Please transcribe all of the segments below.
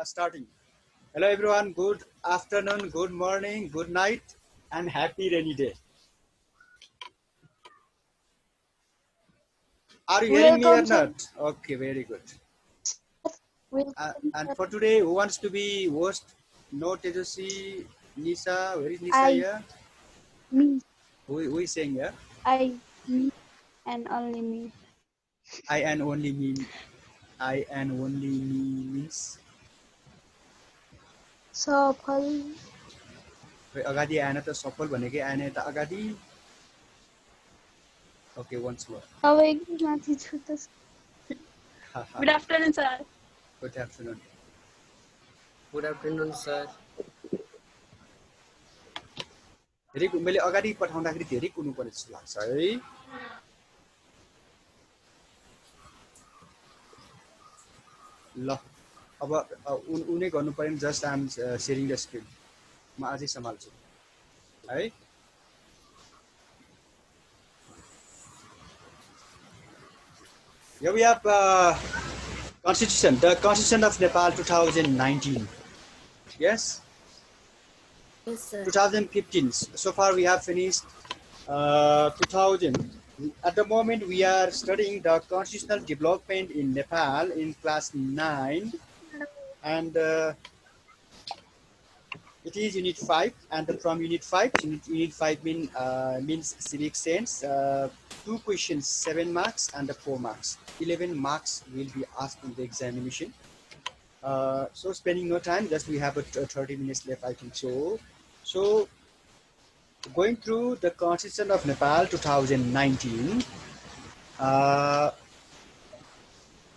Starting. Hello everyone, good afternoon, good morning, good night, and happy rainy day. Are you hearing me or not? Okay, very good. And for today, who wants to be host? No, Tejoshi, Nisa. Where is Nisa here? Me. Who is saying here? Me, and only me. I and only me. I and only me means. सफल. अगाडि आएन त सफल भनेकै आएन त अगाडि. Okay, once more. Good afternoon, sir. Good afternoon. Good afternoon, sir. मैले अगाडि पठाउँदाखेरि धेरै कुर्नु पर्ने जस्तो लाग्छ है. ल अब उनी गर्नु पर्यो just I am sharing the screen. म आजै सम्हाल्छु है. Here we have Constitution, the Constitution of Nepal 2019. Yes? Yes, sir. 2015. So far we have finished 2000. At the moment we are studying the constitutional development in Nepal in class 9. And it is unit 5, and from unit 5, unit 5 means civic sense. 2 questions, 7 marks and 4 marks. 11 marks will be asked in the examination. So spending no time, just we have 30 minutes left, I think so. So going through the Constitution of Nepal 2019,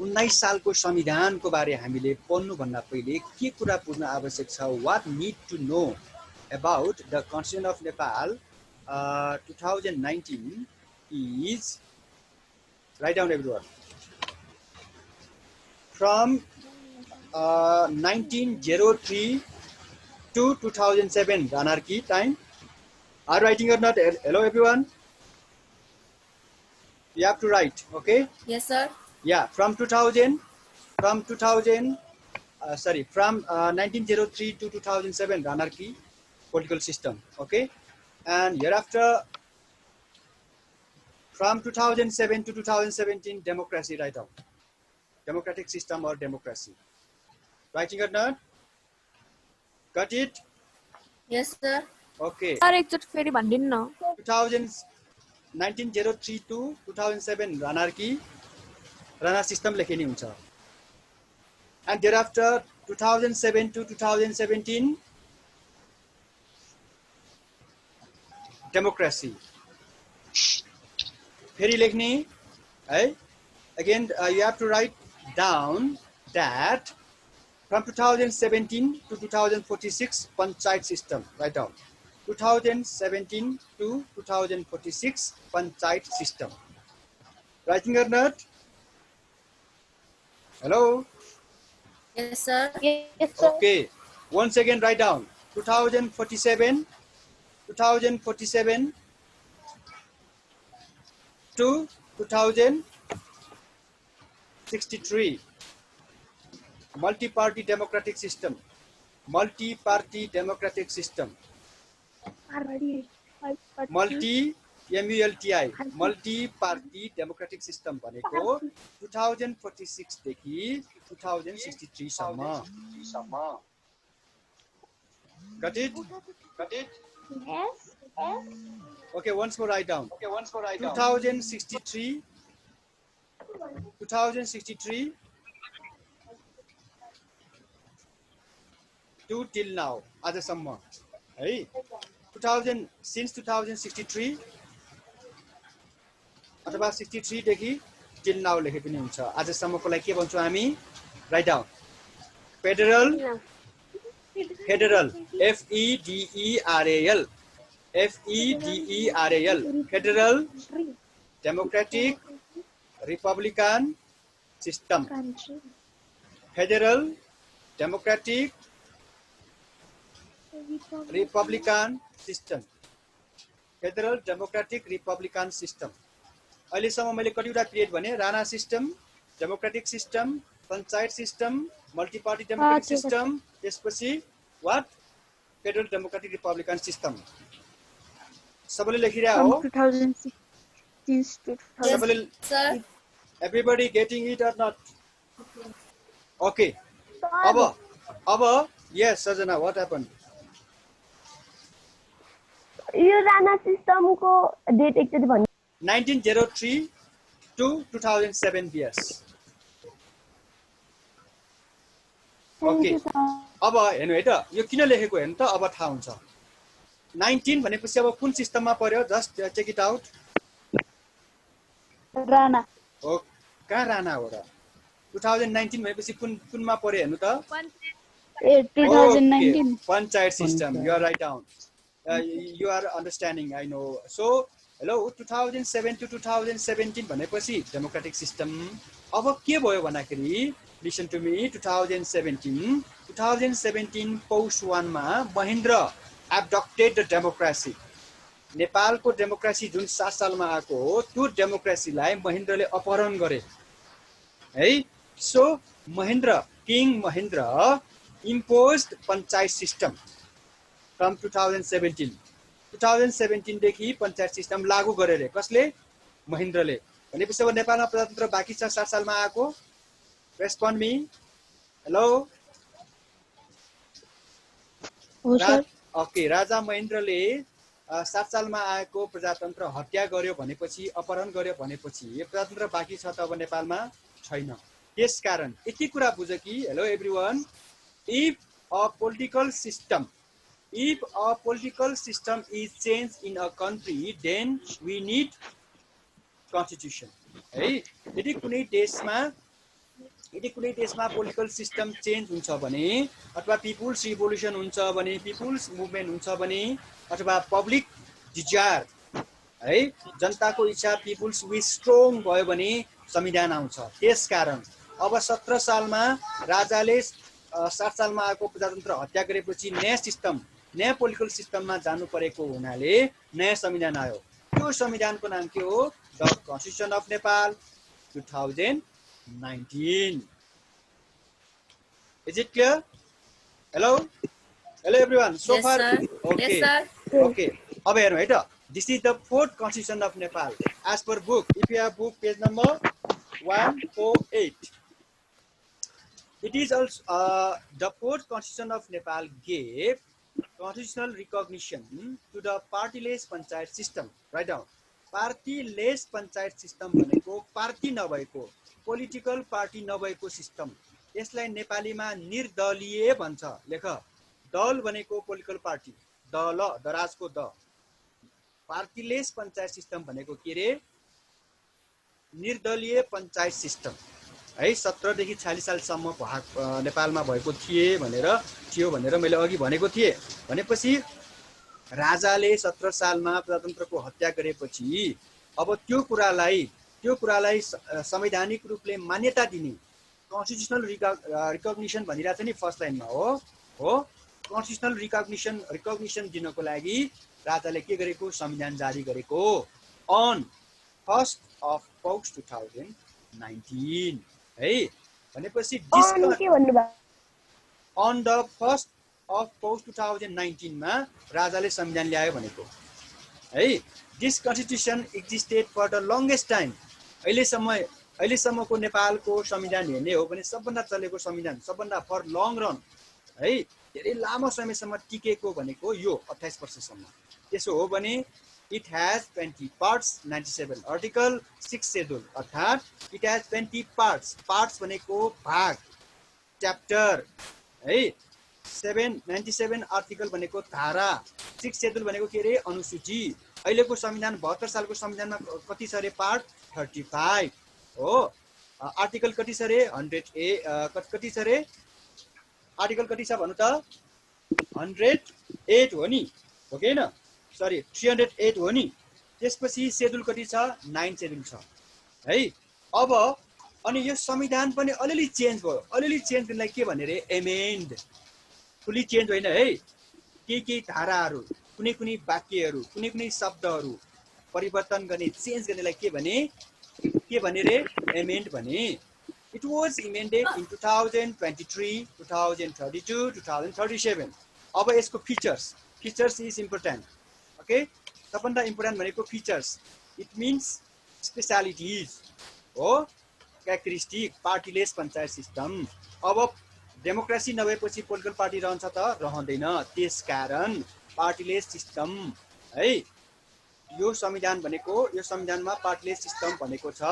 19 सालको संविधानको बारे हामीले पढ्नु भन्दा पहिले के कुरा बुझ्न आवश्यक छ? What need to know about the Constitution of Nepal 2019 is, write down everyone, from 1903 to 2007 Ranarki time. Are writing or not? Hello everyone. You have to write, okay? Yes, sir. Yeah, from 1903 to 2007 Ranarki political system, okay? And hereafter from 2007 to 2017 democracy, write down. Democratic system or democracy. Writing or not? Got it? Yes, sir. Okay. 1903 to 2007 Rana system लेखिने हुन्छ. And thereafter 2007 to 2017 democracy. फेरि लेख्ने है. Again you have to write down that from 2017 to 2046 panchayat system. Write down 2017 to 2046 panchayat system. Writing or not? Hello? Yes, sir. Yes, sir. Okay. Once again write down 2047 to 2063 multi-party democratic system. Multi-party democratic system. Multi MULTI multi-party democratic system भनेको 2046 देखि 2063 सम्म. Got it? Yes. Okay, once more write down. 2063 to till now आजसम्म है. 2000 since 2063 अथवा 63 देखि till now लेखे पनि हुन्छ. आजसम्मको लागि के भन्छौँ हामी? Write down. Federal FEDERAL Federal Democratic Republican System. Federal Democratic Republican System. Federal Democratic Republican System. अहिलेसम्म मैले कतिवटा पिरियड भने? Rana system, democratic system, panchayat system, multi party democratic ठीक छ। सिस्टम, त्यसपछि what? Federal democratic Republican system. सबैले लेखिरा From हो? 2016 to Yes, 2000. सबैले sir. everybody getting it or not? Okay. Sir, अब yes Sajana, what happened? यो राणा सिस्टमको डेट एकचोटि भन्नु। 1903 to 2007 years. Okay. अब हेर्नु है त यो किन लेखेको हेर्नु त अब थाहा हुन्छ। 19 भनेपछि अब कुन सिस्टममा पर्यो just check it out. Rana हो कहाँ राणा हो र 2019 भनेपछि कुनमा पर्यो हेर्नु त। A 2019 panchayat system you are write down. You are understanding, I know. So hello 2007 to 2017 भनेपछि डेमोक्रेटिक सिस्टम। अब के भयो भन्दाखेरि लिसन टु मी 2017 पौष 1 मा महेन्द्र एब्डक्टेड द डेमोक्रेसी। नेपालको डेमोक्रेसी जुन 7 सालमा आएको हो त्यो डेमोक्रेसीलाई महेन्द्रले अपहरण गरे है। So Mahendra king Mahendra imposed panchayat system from 2017 देखि पञ्चायत सिस्टम लागू गरे रे। कसले? महेन्द्रले। भनेपछि अब नेपालमा प्रजातन्त्र बाँकी छ 7 सालमा आएको। Respond me. हेलो हो सर। ओके राजा महेन्द्रले 7 सालमा आएको प्रजातन्त्र हत्या गर्यो भनेपछि अपहरण गर्यो भनेपछि प्रजातन्त्र बाँकी छ त अब नेपालमा छैन। त्यसकारण यति कुरा बुझ कि hello everyone if a political system is change in a country then we need constitution है। यदि कुनै देशमा पोलिटिकल सिस्टम चेन्ज हुन्छ भने अथवा पिपुल्स रिभोल्युसन हुन्छ भने पिपुल्स मुभमेन्ट हुन्छ भने अथवा पब्लिक डिजायर है जनताको इच्छा पिपुल्स विश स्ट्रङ भयो भने संविधान आउँछ। त्यसकारण अब 17 सालमा राजाले 7 सालमा आएको प्रजातन्त्र हत्या गरेपछि नयाँ पोलिटिकल सिस्टममा जानु परेको हुनाले नयाँ संविधान आयो। त्यो संविधानको नाम के हो? The constitution of Nepal 2019। Is it clear? Hello everyone. So Yes, far sir. okay. Yes, sir. Okay. अब हेर्नु है त। This is the 4th constitution of Nepal as per book. If you have book page number 148. It is also the 4th constitution of Nepal gave constitutional recognition to the partyless panchayat system. Write down. Partyless panchayat system भनेको party नभएको political party नभएको system. यसलाई नेपालीमा निर्दलीय भन्छ। लेख दल भनेको पोलिटिकल पार्टी दल दराजको द। पार्टीलेस पञ्चायत सिस्टम भनेको के रे? निर्दलीय पञ्चायत सिस्टम है। 17 देखि 46 सालसम्म नेपालमा भएको थियो भनेर मैले अघि भनेको थिएँ। भनेपछि राजाले 17 सालमा प्रजातन्त्रको हत्या गरेपछि अब त्यो कुरालाई संवैधानिक रूपले मान्यता दिने कन्स्टिट्युसनल रिकग्निसन भनिरहेछ नि फर्स्ट लाइनमा हो कन्स्टिट्युसनल रिकग्निसन दिनको लागि राजाले के गरेको? संविधान जारी गरेको अन 1st of पौष 2019 है। भनेपछि अन द 1st of पौष 2019 मा राजाले संविधान ल्यायो भनेको है। This constitution existed for the longest time. अहिलेसम्मको नेपालको संविधान हेर्ने हो भने सबभन्दा चलेको संविधान सबभन्दा फर लङ रन है धेरै लामो समयसम्म टिकेको भनेको यो 28 वर्षसम्म। त्यसो हो भने it has 20 parts 97 article 6 schedule अर्थात it has 20 parts भनेको भाग च्याप्टर है। 97 आर्टिकल भनेको धारा 6 schedule भनेको के रे? अनुसूची। अहिलेको संविधान 72 सालको संविधानमा कति छ रे? पार्ट 35 हो। आर्टिकल कति छ रे? 100 कति छ रे? आर्टिकल कति छ भन्नु त? 108 हो नि हो कि हैन? सरी 308 हो नि। त्यसपछि शेड्युल कति छ? 9 शेड्युल छ है। अब अनि यो संविधान पनि अलिअलि चेन्ज भयो। अलिअलि चेन्ज गर्नलाई के भने रे? एमेन्ड। फुल्ली चेन्ज होइन है। केही धाराहरू कुनै वाक्यहरू कुनै शब्दहरू परिवर्तन गर्ने चेन्ज गर्नेलाई के भने रे? एमेन्ड भने। It was amended in 2023, 2032, 2037. अब यसको features is important. Okay, सबभन्दा important भनेको features. It means specialities हो, characteristic, partyless पञ्चायत सिस्टम. अब डेमोक्रेसी नभएपछि पोलिटिकल पार्टी रहन्छ त रहँदैन, त्यसकारण पार्टीलेस सिस्टम है यो संविधान भनेको, यो संविधानमा पार्टीलेस सिस्टम भनेको छ.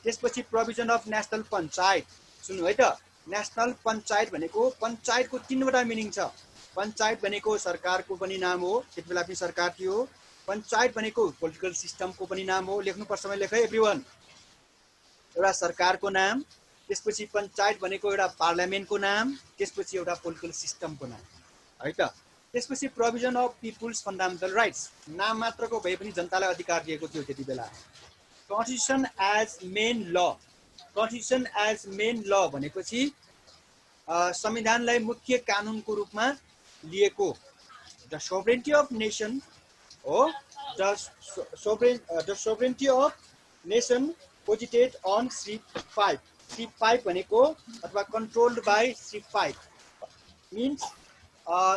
त्यसपछि प्रोभिजन अफ नेशनल पञ्चायत. सुन्नु है त, नेशनल पञ्चायत भनेको पञ्चायतको तीनवटा मिनिङ छ. पञ्चायत भनेको सरकारको पनि नाम हो, त्यतिबेला पनि सरकार थियो. पञ्चायत भनेको पोलिटिकल सिस्टमको पनि नाम हो. लेख्नुपर्छ, मैले लेखेँ एभ्रिवन. एउटा सरकारको नाम, त्यसपछि पञ्चायत भनेको एउटा पार्लियामेन्टको नाम, त्यसपछि एउटा पोलिटिकल सिस्टमको नाम है त. त्यसपछि provision of people's fundamental rights. नाम मात्रको भए पनि जनतालाई अधिकार दिएको थियो त्यति बेला. Constitution as main law. Constitution as main law भनेपछि संविधानलाई मुख्य कानुनको रूपमा लिएको. द सोभरेन्टी अफ नेसन हो, the sovereignty of nation posited on Shri 5. Shri 5 भनेको अथवा controlled by Shri 5 means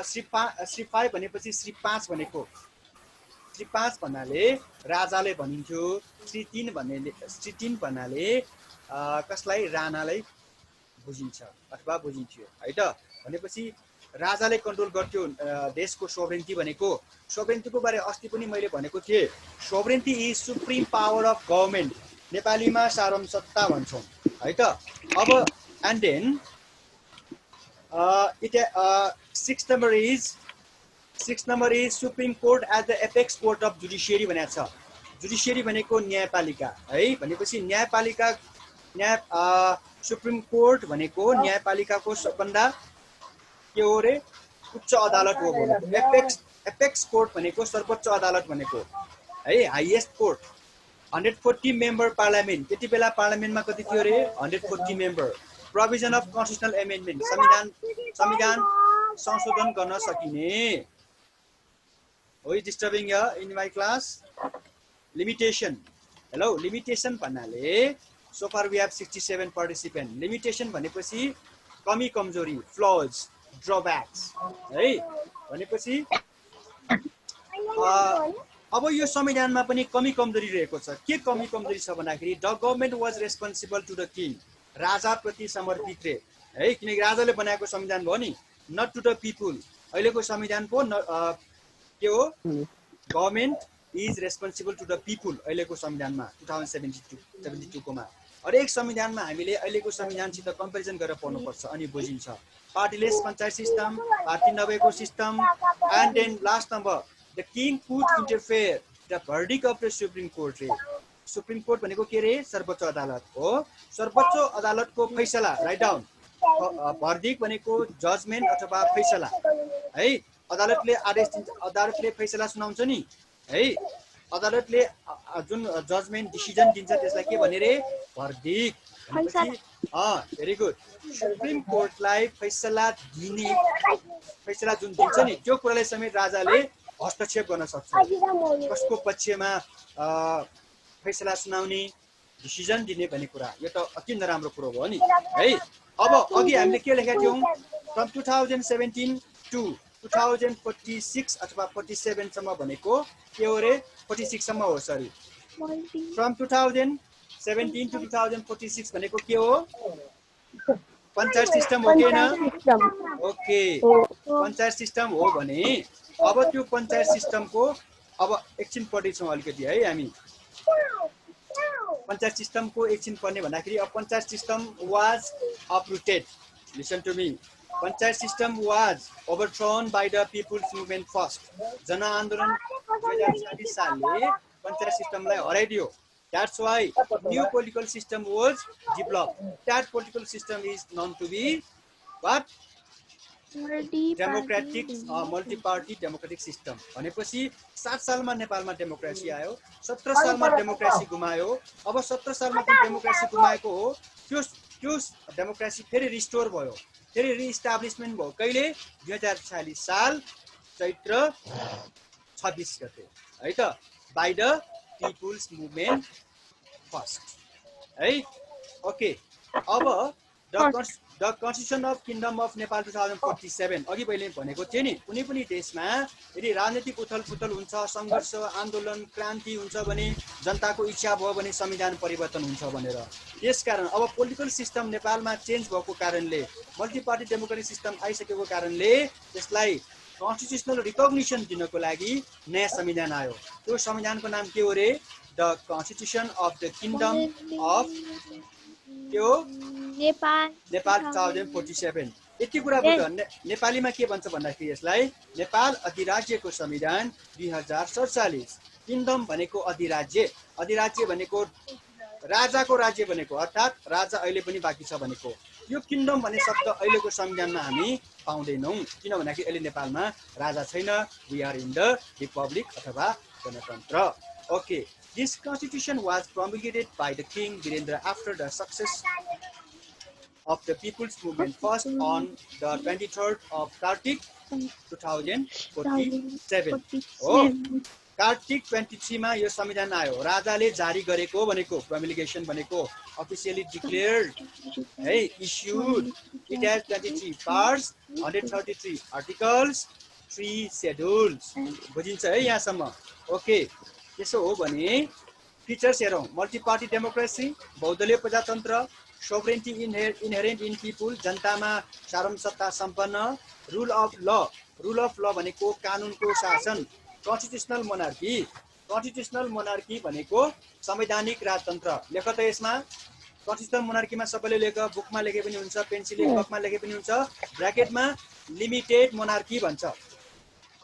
Shri 5 भनेपछि श्री 5 भनेको, श्री 5 भन्नाले राजाले भनिन्थ्यो. श्री 3 भन्नाले कसलाई, राणालाई बुझिन्छ अथवा बुझिन्थ्यो है त. भनेपछि राजाले कन्ट्रोल गर्थ्यो देशको सोभरेन्टी भनेको. सोभरेन्टीको बारे अस्ति पनि मैले भनेको थिएँ. Sovereignty is supreme power of government. नेपालीमा सार्वम सत्ता भन्छौँ है त. अब and then six number is supreme court as the apex court of judiciary भनेको छ. जुडिसियरी भनेको न्यायपालिका है. भनेपछि न्यायपालिका, सुप्रिम कोर्ट भनेको न्यायपालिकाको सबभन्दा के हो रे, उच्च अदालत हो भनेको. एपेक्स कोर्ट भनेको सर्वोच्च अदालत भनेको है, हाइएस्ट कोर्ट. 140 member parliament. त्यति बेला पार्लियामेन्टमा कति थियो रे, 140 member. Provision of constitutional amendment. संविधान संशोधन गर्न सकिने. Who is disturbing in my class. Limitation. Hello, limitation भन्नाले so far we have 67 participant. Limitation भनेपछि कमी कमजोरी, फ्लज, ड्रब्याक्स है. भनेपछि अब यो संविधानमा पनि कमी कमजोरी रहेको छ. के कमी कमजोरी छ भन्दाखेरि the government was responsible to the king. राजाप्रति समर्पित रे है, किनकि राजाले बनाएको संविधान भयो नि, नट टु द पिपुल. अहिलेको संविधान पो के हो, government is responsible to the people. अहिलेको संविधानमा 2072 कोमा हरेक संविधानमा हामीले अहिलेको संविधानसित कम्पेरिजन गरेर पढ्नुपर्छ अनि बुझिन्छ. पार्टीलेस पञ्चायत सिस्टम, पार्टी नभएको system. And then last number, the king could interfere the verdict of the supreme court रे. सुप्रिम कोर्ट भनेको के रे, सर्वोच्च अदालत हो. सर्वोच्च अदालतको फैसला, राइट डाउन. भर्डिक्ट भनेको जजमेन्ट अथवा फैसला है. अदालतले आदेश दिन्छ, अदालतले फैसला सुनाउँछ नि है. अदालतले जुन जजमेन्ट डिसिजन दिन्छ त्यसलाई के भने रे, भर्डिक्ट. Very good. सुप्रिम कोर्टलाई फैसला दिने, फैसला जुन दिन्छ नि त्यो कुरालाई समेत राजाले हस्तक्षेप गर्न सक्छ. कसको पक्षमा फैसला सुनाउने, डिसिजन दिने भन्ने कुरा, यो त अति नराम्रो कुरो भयो नि है. अब अघि हामीले के लेखेका थियौँ, फ्रम 2017 टु 2046 अथवा 47 सम्म भनेको के हो रे, 46 सम्म हो, सरी. फ्रम 2017 टु 2046 भनेको के हो, पञ्चायत सिस्टम हो कि न. ओके, पञ्चायत सिस्टम हो भने अब त्यो पञ्चायत सिस्टमको अब एकछिन पढ्दैछौँ अलिकति है हामी. पञ्चायत सिस्टमको एकछिन पढ्ने भन्दाखेरि अब panchayat system was uprooted. Listen to me. Panchayat system was overthrown by the people's movement first. जनआन्दोलन 2040 सालले panchayat सिस्टमलाई हराइदियो. That's why new political system was developed. That political system is known to be what? Democratic, multi-party democratic system. भनेपछि 7 सालमा नेपालमा democracy आयो, 17 सालमा democracy गुमायो. अब 17 सालमा त्यो डेमोक्रेसी गुमाएको हो, त्यो डेमोक्रेसी फेरि रिस्टोर भयो, फेरि रिइस्टाब्लिसमेन्ट भयो. कहिले? 2046 साल चैत्र 26 गते है त, by the people's movement first है. ओके, अब the constitution of kingdom of Nepal 2047 अघि पहिले भनेको थियो नि, कुनै पनि देशमा यदि राजनीतिक उथलपुथल हुन्छ, सङ्घर्ष, आन्दोलन, क्रान्ति हुन्छ भने, जनताको इच्छा भयो भने संविधान परिवर्तन हुन्छ भनेर। त्यसकारण अब पोलिटिकल सिस्टम नेपालमा चेन्ज भएको कारणले, मल्टी पार्टी डेमोक्रेटिक सिस्टम आइसकेको कारणले त्यसलाई कन्स्टिट्युसनल रिकग्निसन दिनको लागि नयाँ संविधान आयो। त्यो संविधानको नाम के हो रे? The constitution of the kingdom of त्यो नेपाल 2047। यति कुरा बुझ। नेपालीमा के भन्छ भन्दाखेरि यसलाई नेपाल अधिराज्यको संविधान 2047। किङडम भनेको अधिराज्य, अधिराज्य भनेको राजाको राज्य भनेको, अर्थात् राजा अहिले पनि बाँकी छ भनेको। यो किङडम भन्ने शब्द अहिलेको संविधानमा हामी पाउँदैनौँ, किन भन्दाखेरि अहिले नेपालमा राजा छैन। We are in the republic अथवा गणतन्त्र। Okay, this constitution was promulgated by the king Virendra after the success of the people's movement first on the 23rd of Kartik 2047 हो। कार्तिक 23 मा यो संविधान आयो। राजाले जारी गरेको भनेको प्रोमल्गेसन भनेको अफिसियली डिक्लेयर्ड है, issued. It has 23 parts, 133 articles, 3 शेड्युल्स। बुझिन्छ है यहाँसम्म? ओके, त्यसो हो भने फीचर्स हेरौँ। मल्टी पार्टी डेमोक्रेसी, बहुदलीय प्रजातन्त्र, सोभरेन्टी इनहेरेन्ट इन पिपुल, जनतामा सार्वभौमसत्ता सम्पन्न, रुल अफ ल, रुल अफ ल भनेको कानुनको शासन, कन्स्टिट्युसनल मोनार्की, कन्स्टिट्युसनल मोनार्की भनेको संवैधानिक राजतन्त्र। लेख त यसमा कन्स्टिट्युसनल मोनार्कीमा सबैले लेख, बुकमा लेखे पनि हुन्छ, पेन्सिलले कपमा लेखे पनि हुन्छ। ब्र्याकेटमा लिमिटेड मोनार्की भन्छ।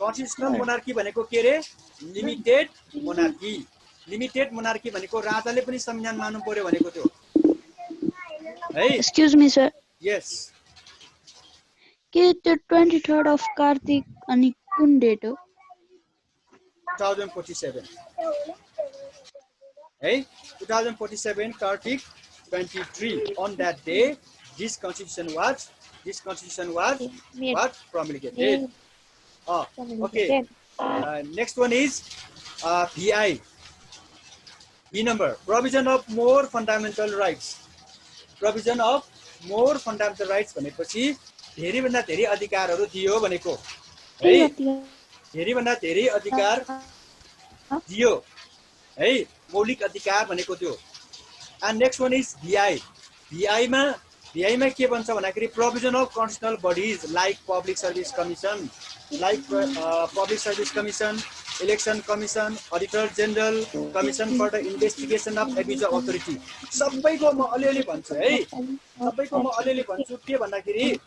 कन्स्टिट्युसनल मोनार्की भनेको के रे? Limited monarchy. लिमिटेड मोनार्की भनेको राजाले पनि संविधान मान्नु पर्यो भनेको थियो है। एक्सक्यूज मी सर, यस, के त्यो 23rd अफ कार्तिक अनि कुन डेट हो? 2047 है, 2047 Kartik 23। On that day, this constitution was what promulgated. Okay. Next one is PI. B number, provision of more fundamental rights. Provision of more fundamental rights भनेपछि धेरै भन्दा धेरै अधिकारहरू दियो भनेको है। धेरै भन्दा धेरै अधिकार दियो है, मौलिक अधिकार भनेको त्यो। And next one is VI। VI मा के भन्छ भन्दाखेरि provision of constitutional bodies like public service commission, election commission, auditor general, commission for the investigation of abuse of authority. सबैको म अलिअलि भन्छु है, सबैको म अलिअलि भन्छु। के भन्दाखेरि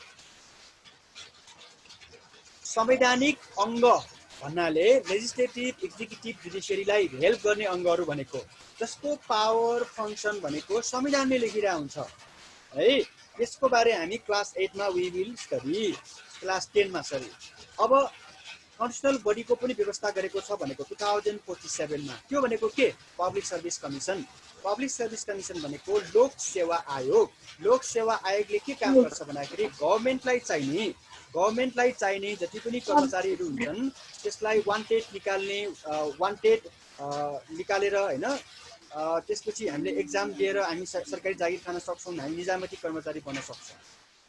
संवैधानिक अङ्ग भन्नाले लेजिस्लेटिभ, एक्जिक्युटिभ, जुडिसियरीलाई हेल्प गर्ने अङ्गहरू भनेको, जसको पावर फङ्सन भनेको संविधानले लेखिरहेको हुन्छ है। यसको बारे हामी क्लास 8 मा वी विल स्टडी, क्लास 10 मा सरी। अब कन्स्टिट्युसनल बडीको पनि व्यवस्था गरेको छ भनेको 2047 मा। त्यो भनेको के? Public service commission. Public service commission भनेको लोक सेवा आयोग। लोक सेवा आयोगले के काम गर्छ भन्दाखेरि गभर्नमेन्टलाई चाहिने जति पनि कर्मचारीहरू हुन्छन् त्यसलाई वान्टेड निकालेर हैन, त्यसपछि हामीले एक्जाम दिएर हामी सरकारी जागिर खान सक्छौँ, हामी निजामती कर्मचारी बन्न सक्छौँ।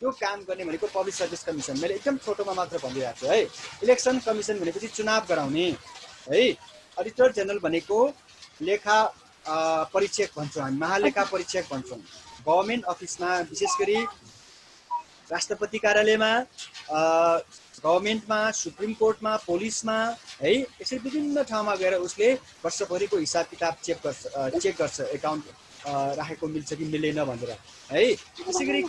त्यो काम गर्ने भनेको पब्लिक सर्भिस कमिसन। मैले एकदम छोटोमा मात्र भनिरहेको छु है। इलेक्सन कमिसन भनेपछि चुनाव गराउने है। अडिटर जेनरल भनेको लेखा परीक्षक भन्छौँ हामी, महालेखा परीक्षक भन्छौँ। गभर्नमेन्ट अफिसमा विशेष गरी राष्ट्रपति कार्यालयमा, गभर्नमेन्टमा, सुप्रिम कोर्टमा, पुलिसमा है, यसरी विभिन्न ठाउँमा गएर उसले वर्षभरिको हिसाब किताब चेक गर्छ, एकाउन्ट राखेको मिल्छ कि मिल्दैन भनेर है। त्यसै गरी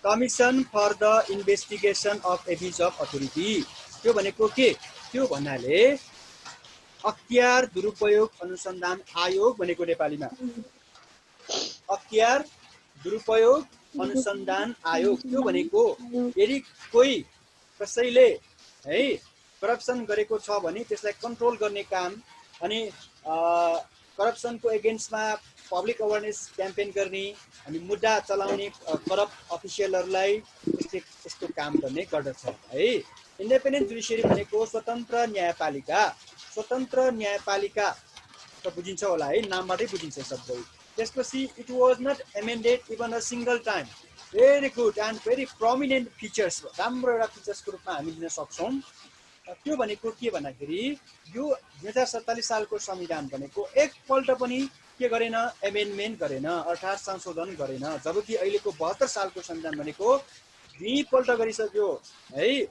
commission for the investigation of abuse of authority. त्यो भनेको के? त्यो भन्नाले अख्तियार दुरुपयोग अनुसन्धान आयोग भनेको नेपालीमा अख्तियार दुरुपयोग अनुसन्धान आयोग। त्यो भनेको यदि कोही कसैले है करप्सन गरेको छ भने त्यसलाई कन्ट्रोल गर्ने काम, अनि करप्सनको एगेन्स्टमा पब्लिक अवेरनेस क्याम्पेन गर्ने अनि मुद्दा चलाउने करप्ट अफिसियलहरूलाई यस्तो काम गर्ने गर्दछ है। इन्डिपेन्डेन्ट जुडिसियरी भनेको स्वतन्त्र न्यायपालिका। स्वतन्त्र न्यायपालिका त बुझिन्छ होला है, नामबाटै बुझिन्छ सबै। त्यसपछि it was not amended even a single time. Very good and very prominent features. राम्रो एउटा फिचर्सको रूपमा हामी लिन सक्छौं। त्यो भनेको के भन्दाखेरि यो 2047 सालको संविधान भनेको एकपल्ट पनि के गरेन, एमेन्डमेन्ट गरेन अर्थात् संशोधन गरेन, जबकि अहिलेको 72 सालको संविधान भनेको दुईपल्ट गरिसक्यो है।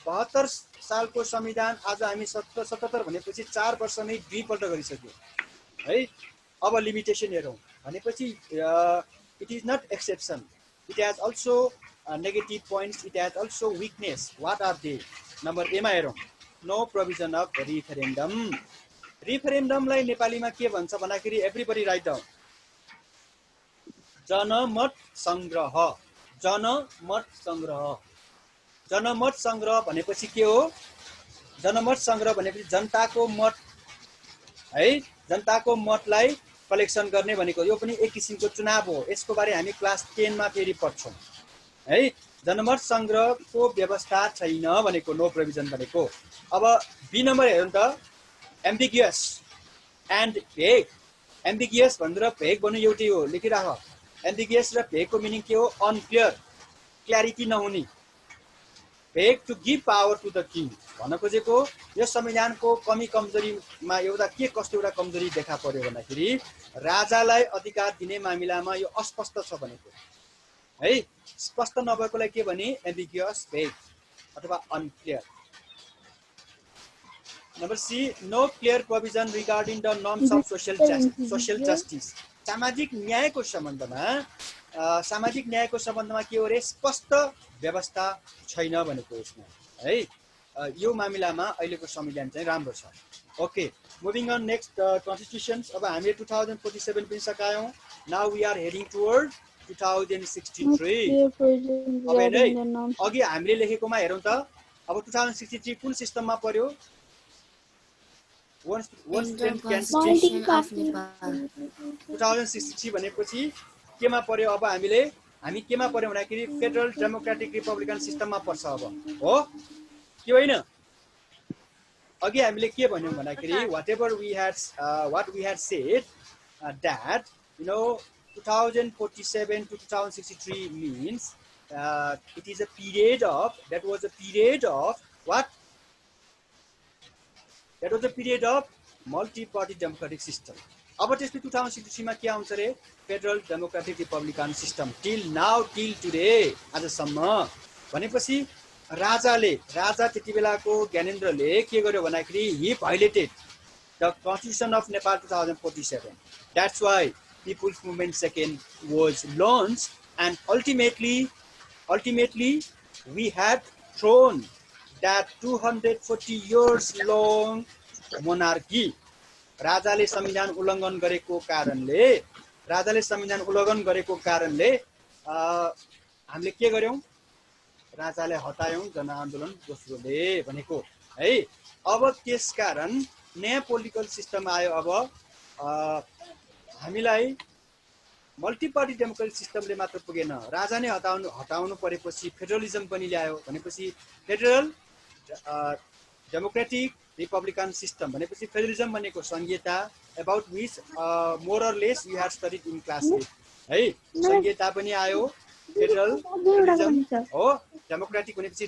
72 सालको संविधान आज हामी 77 भनेपछि 4 वर्षमै दुईपल्ट गरिसक्यो है। अब लिमिटेसन हेरौं भनेपछि it is not exception, it has also negative points, it has also weakness. What are they? Number A मा हेरौं, नो प्रोभिजन अफ रिफरेन्डम। रिफरेन्डमलाई नेपालीमा के भन्छ भन्दाखेरि एभ्रीबडी राइट डाउन, जनमत संग्रह। जनमत संग्रह, जनमत संग्रह भनेपछि के हो? जनमत संग्रह भनेपछि जनताको मत है, जनताको मतलाई कलेक्सन गर्ने भनेको यो पनि एक किसिमको चुनाव हो। यसको बारे हामी क्लास 10 मा फेरि पढ्छौं है। जनमत संग्रहको व्यवस्था छैन भनेको नो प्रोभिजन भनेको। अब बी नम्बर हेरौँ त, एम्बिगियस एन्ड भेग। एम्बिगियस भनेर भेग भन्नु एउटै हो, लेखिराख। एम्बिगियस र भेगको मिनिङ के हो? अनक्लियर, क्ल्यारिटी नहुने। Vague to give power to the king भन्न खोजेको यो संविधानको कमी कमजोरीमा एउटा के कस्तो एउटा कमजोरी देखा पर्यो भन्दाखेरि राजालाई अधिकार दिने मामिलामा यो अस्पष्ट छ भनेको है। स्पष्ट नभएकोलाई के भने एम्बिगियस, भेग अथवा unclear. Number C, no clear provision regarding the norms of social justice. सामाजिक न्यायको सम्बन्धमा के हो रे? स्पष्ट व्यवस्था छैन भनेको यसमा है। यो मामिलामा अहिलेको संविधान चाहिँ राम्रो छ। Okay, moving on next, constitutions. अब हामीले 2047 पनि सकायौं। Now we are heading toward 2063। अब हेर्दै अघि हामीले लेखेकोमा हेरौँ त। अब 2063 कुन सिस्टममा पर्यो? 2063 भनेपछि केमा पर्यो? अब हामी केमा पर्यो भन्दाखेरि फेडरल डेमोक्रेटिक रिपब्लिकन सिस्टममा पर्छ अब, हो कि होइन? अघि हामीले के भन्यौं भन्दाखेरि whatever we had said that 2047 to 2063 means it is a period of, that was a period of what? That was a period of multi-party democratic system. अब त्यसपछि 2063 मा के आउँछ रे? Federal democratic Republican system. Till now, till today, आजसम्म भनेपछि राजा त्यति बेलाको ज्ञानेन्द्रले के गर्यो भन्दाखेरि he violated the constitution of Nepal 2047. That's why People's Movement Second was launched, and ultimately we had thrown that 240 years long monarchy. राजाले संविधान उल्लङ्घन गरेको कारणले हामीले के गर्यौं? राजाले हटायौं, जनआन्दोलन दोस्रोले भनेको है। अब त्यसकारण नयाँ पोलिटिकल सिस्टम आयो। अब हामीलाई मल्टिपार्टी डेमोक्रेटिक सिस्टमले मात्र पुगेन, राजा नै हटाउनु परेपछि फेडरलिजम पनि ल्यायो। भनेपछि फेडरल डेमोक्रेटिक रिपब्लिकन सिस्टम भनेपछि फेडरलिजम भनेको संहिता, अबाउट विच मोर और lace you had studied in class 8 है। संहिता पनि आयो, फेडरलिजम हो। डेमोक्रेटिक भनेपछि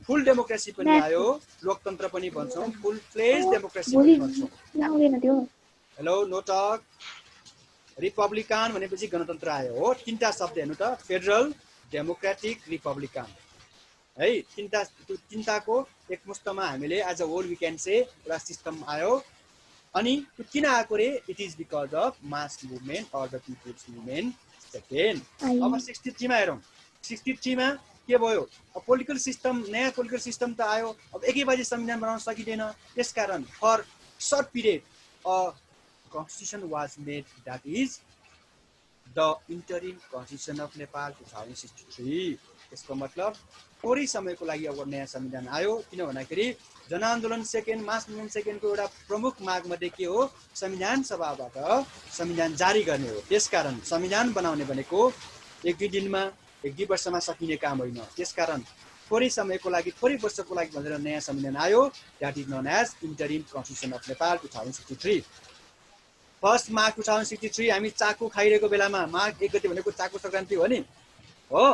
फुल डेमोक्रेसी पनि आयो, लोकतन्त्र पनि भन्छौं, फुल फ्लेज डेमोक्रेसी पनि भन्छौं। Hello, no talk. रिपब्लिकन भनेपछि गणतन्त्र आयो हो। तीनटा शब्द हेर्नु त, फेडरल, डेमोक्रेटिक, रिपब्लिकन है। तीनटाको एकमुष्टमा हामीले as a whole we can say एउटा सिस्टम आयो। अनि त्यो किन आएको रे? It is because of mass movement or the people's movement second. अब 63 मा हेरौं। 63 मा के भयो? पोलिटिकल सिस्टम, नयाँ पोलिटिकल सिस्टम त आयो। अब एकै बाजी संविधान बनाउन सकिदैन, त्यसकारण for short period constitution was made, that is the interim constitution of Nepal 2063. यसको मतलब थोरै समयको लागि अब नयाँ संविधान आयो। किन भन्दाखेरि जनआन्दोलन सेकेन्ड, मास मुभमेन्ट सेकेन्डको एउटा प्रमुख माग मध्ये के हो? संविधान सभाबाट संविधान जारी गर्ने हो। त्यसकारण संविधान बनाउने भनेको एक दुई दिनमा, एक दुई वर्षमा सकिने काम होइन। त्यसकारण थोरै समयको लागि, थोरै वर्षको लागि भनेर नयाँ संविधान आयो। That is known as interim constitution of Nepal 2063। First March 2063 हामी चाकु खाइरहेको बेलामा माघ 1 गते भनेको चाकु संक्रान्ति हो नि हो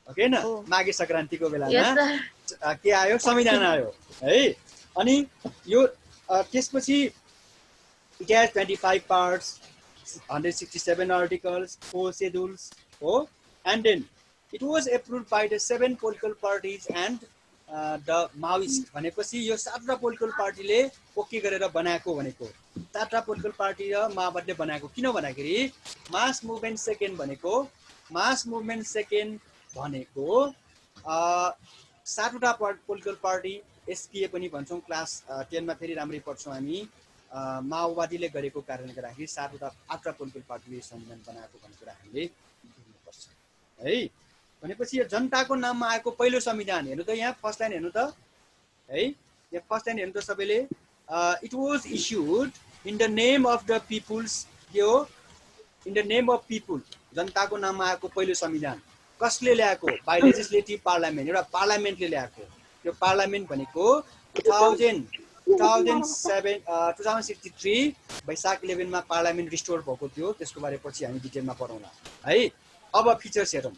ओके न माघे संक्रान्तिको बेलामा Yes, sir. के आयो संविधान आयो है अनि यो त्यसपछि it has 25 parts 167 articles 4 schedules oh and then it was approved by the 7 political parties and the Maoist भनेपछि यो 7 पोलिटिकल पार्टीले ओके गरेर बनाएको भनेको 7 पोलिटिकल पार्टी र माओवादीले बनाएको किन भन्दाखेरि मास मुभमेन्ट सेकेन्ड भनेको 7 वटा पोलिटिकल पार्टी एसपीए पनि भन्छौं क्लास 10 मा फेरि राम्ररी पढ्छौं हामी माओवादीले गरेको कारणले गर्दाखेरि 7 वटा 8 वटा पोलिटिकल पार्टीले संविधान बनाएको भन्ने कुरा हामीले बुझ्नुपर्छ है भनेपछि यो जनताको नाममा आएको पहिलो संविधान हेर्नु त यहाँ फर्स्ट लाइन हेर्नु त है यहाँ फर्स्ट लाइन हेर्नु त सबैले it was issued in the name of the people's के हो in the name of people जनताको नाममा आएको पहिलो संविधान कसले ल्याएको बाइ लेजिस्लेटिभ पार्लियामेन्ट एउटा पार्लियामेन्टले ल्याएको त्यो पार्लियामेन्ट भनेको 2063 वैशाख 11 मा पार्लियामेन्ट रिस्टोर भएको थियो त्यसको बारे पछि हामी डिटेलमा पढौँला है अब फिचर्स हेरौँ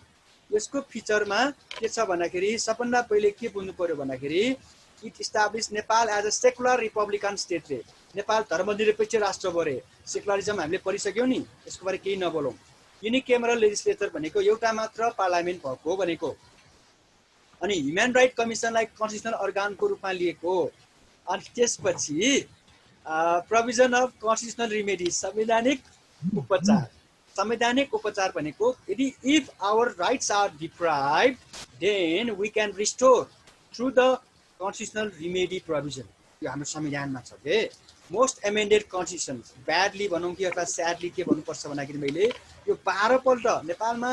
यसको फिचरमा के छ भन्दाखेरि सबभन्दा पहिले के बुझ्नु पर्यो भन्दाखेरि it establish Nepal as a secular republican state रे नेपाल धर्मनिरपेक्ष राष्ट्र भरे सेकुलरिजम हामीले पढिसक्यौं नि यसको बारे केही नबोलौं युनिकेमरल लेजिस्लेचर भनेको एउटा मात्र पार्लियामेन्ट भएको भनेको अनि ह्युमन राइट कमिसनलाई कन्स्टिट्युसनल अर्गानको रूपमा लिएको अनि त्यसपछि प्रोभिजन अफ कन्स्टिट्युसनल रेमेडी संवैधानिक उपचार भनेको यदि if our rights are deprived then we can restore through the constitutional remedy provision यो हाम्रो संविधानमा छ के मोस्ट एमेन्डेड कन्स्टिट्युसन ब्याडली भनौं कि अथवा स्याडली के भन्नुपर्छ भन्दाखेरि मैले यो 12 पल्ट नेपालमा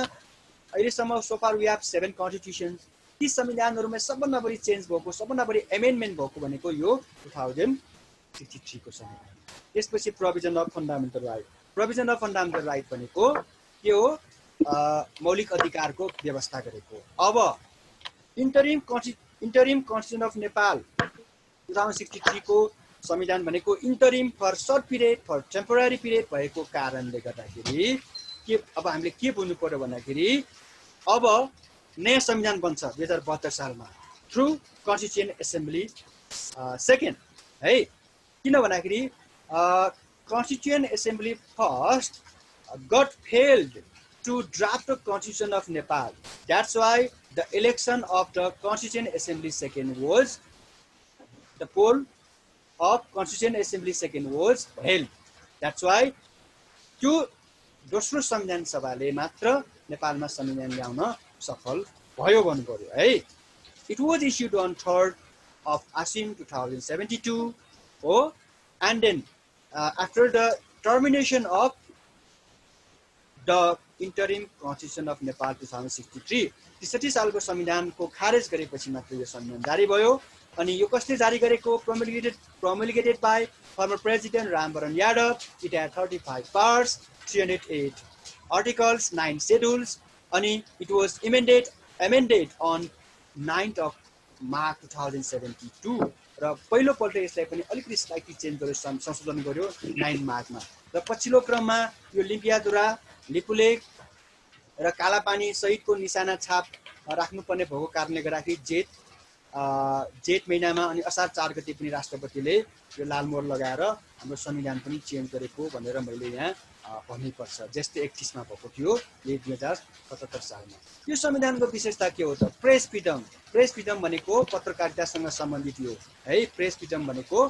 अहिलेसम्म सोफार वी हैव 7 कन्स्टिट्युसन्स ती संविधानहरुमा सबभन्दा बढी चेन्ज भएको सबभन्दा बढी एमेन्डमेन्ट भएको भनेको यो 2063 को संविधान त्यसपछि प्रोभिजन अफ फन्डामेन्टल राइट भनेको के हो मौलिक अधिकारको व्यवस्था गरेको अब इन्टरिम कन्स्टिट्युसन अफ नेपाल 2063 को संविधान भनेको interim for short period for temporary period भएको कारणले गर्दाखेरि के अब हामीले के बुझ्नु पर्यो भन्दाखेरि अब नयाँ संविधान बन्छ 2072 सालमा थ्रु कन्स्टिट्युएन्ट एसेम्ब्ली सेकेन्ड है किन भन्दाखेरि constituent assembly first got failed to draft the constitution of Nepal that's why the election of the constituent assembly second was the poll of Constituent Assembly second was held. That's why त्यो दोस्रो संविधान सभाले मात्र नेपालमा संविधान ल्याउन सफल भयो भन्नु पर्यो है It was issued on 3rd of Asim 2072 oh and then after the termination of the interim constitution of Nepal 2063 63 सालको संविधानको खारेज गरेपछि मात्र यो संविधान जारी भयो अनि यो कसले जारी गरेको promulgated by former president Rambaran Yadav. It had 35 parts 308 articles 9 schedules अनि it was amended on 9th of March 2072 र पहिलो पल्ट यसलाई पनि अलिकति स्लाइटली चेन्ज गर्यो संशोधन गर्यो 9 मार्चमा र पछिल्लो क्रममा यो लिम्पियादुरा लिपुलेख र कालापानी सहितको निशाना छाप राख्नुपर्ने भएको कारणले गर्दाखेरि जेठ महिनामा अनि असार 4 गते पनि राष्ट्रपतिले यो लालमोहर लगाएर हाम्रो संविधान पनि चेन्ज गरेको भनेर मैले यहाँ भन्नै पर्छ जस्तै 31 मा भएको थियो 2077 सालमा यो संविधानको विशेषता के हो त प्रेस फ्रिडम भनेको पत्रकारितासँग सम्बन्धित हो है प्रेस फ्रिडम भनेको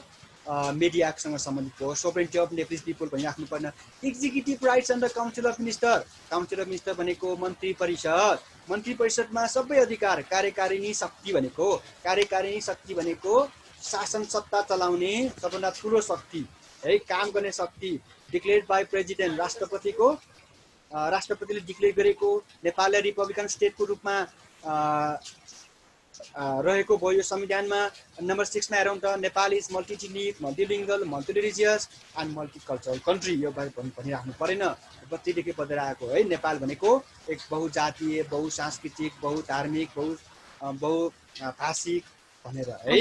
मिडियासँग सम्बन्धित हो सोभरेनिटी अफ नेप्लिज पिपल भनि राख्नु पर्ने executive rights under council of minister भनेको मन्त्री परिषदमा सबै अधिकार कार्यकारिणी शक्ति भनेको शासन सत्ता चलाउने सबभन्दा ठूलो शक्ति है काम गर्ने शक्ति डिक्लेयर्ड बाइ प्रेसिडेन्ट राष्ट्रपतिले डिक्लेयर गरेको नेपाललाई रिपब्लिकन स्टेटको रूपमा रहेको भयो यो संविधानमा नम्बर 6 मा हेरौं त Nepal is multiethnic multilingual multireligious and multicultural country यो भनि राख्नु परेन बत्तीदेखि बढेर आएको है नेपाल भनेको एक बहुजातीय बहुसांस्कृतिक बहुधार्मिक बहुभाषिक भनेर है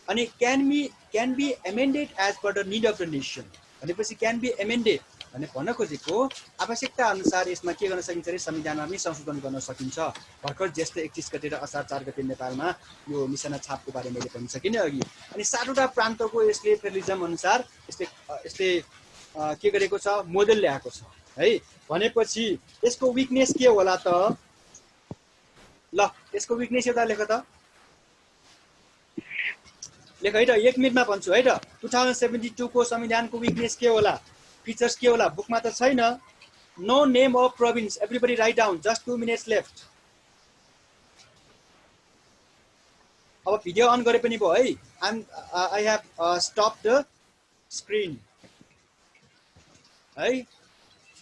अनि can be amended as per the need of the nation भनेपछि क्यान बी एमेन्डेड भने भन्न खोजेको आवश्यकता अनुसार यसमा के गर्न सकिन्छ रे संविधानमा पनि संशोधन गर्न सकिन्छ। भर्खर ज्येष्ठ 31 गते र असार 4 गते नेपालमा यो निशाना छापको बारे मैले भन्न सकिनँ अघि। अनि 7वटा प्रान्तको यसले फेडरलिजम अनुसार यसले के गरेको छ मोडेल ल्याएको छ है। भनेपछि यसको विकनेस के होला त ल यसको विकनेस एउटा लेख त लेख है त 1 मिनेटमा भन्छु है त 2072 को संविधानको विकनेस के होला फीचर्स के होला बुकमा त छैन। No name of province everybody write down just 2 minutes left. अब भिडियो अन गरे पनि भयो है। I have stop the screen है।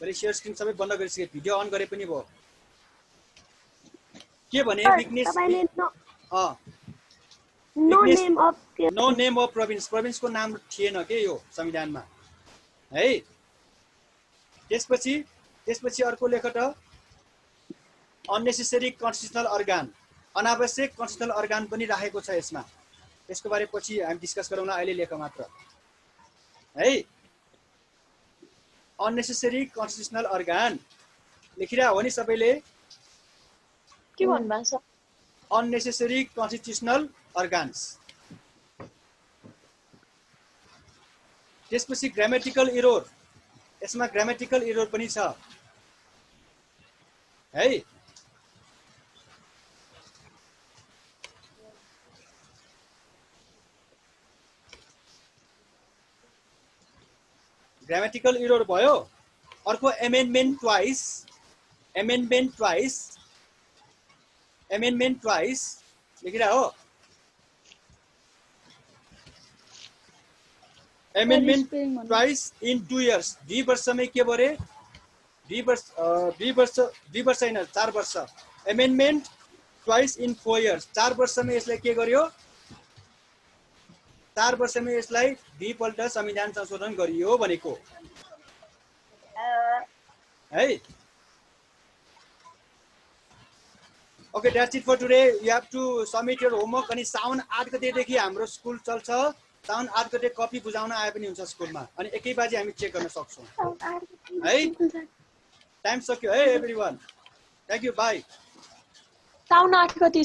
मैले शेयर स्क्रिन सबै बन्द गरिसके भिडियो अन गरे पनि भयो। के भने weakness no name of province को नाम थिएन के यो संविधानमा है। त्यसपछि अर्को लेख त अननेसेसरी कन्स्टिट्युसनल अर्गान अनावश्यक कन्स्टिट्युसनल अर्गान पनि राखेको छ यसमा। त्यसको बारे पछि हामी डिस्कस गरौँला अहिले लेख मात्र है। अननेसेसरी कन्स्टिट्युसनल अर्गान लेखिरा हो नि सबैले के भन्नु छ अननेसेसरी कन्स्टिट्युसनल अर्गान्स। त्यसपछि ग्रामेटिकल एरर यसमा ग्रामेटिकल एरर पनि छ है। ग्रामेटिकल एरर भयो। अर्को एमेन्डमेन्ट ट्वाइस लेखिरा हो। एमेन्डमेन्ट ट्वाइस इन 2 इयर्स 2 वर्षमै के भरे 2 वर्ष हैन 4 वर्ष। एमेन्डमेन्ट ट्वाइस इन 4 इयर्स 4 वर्षमै यसलाई के गर्यो 4 वर्षमै यसलाई 2 पल्ट संविधान संशोधन गरियो भनेको है। Okay that's it for today. You have to submit your homework. अनि साउन 8 गतेदेखि हाम्रो स्कुल चल्छ। साउन 8 गते कपी बुझाउन आए पनि हुन्छ स्कुलमा अनि 1 बजे हामी चेक गर्न सक्छौँ है। टाइम सक्यो है एभ्रीवन। Thank you by. साउन 8 गते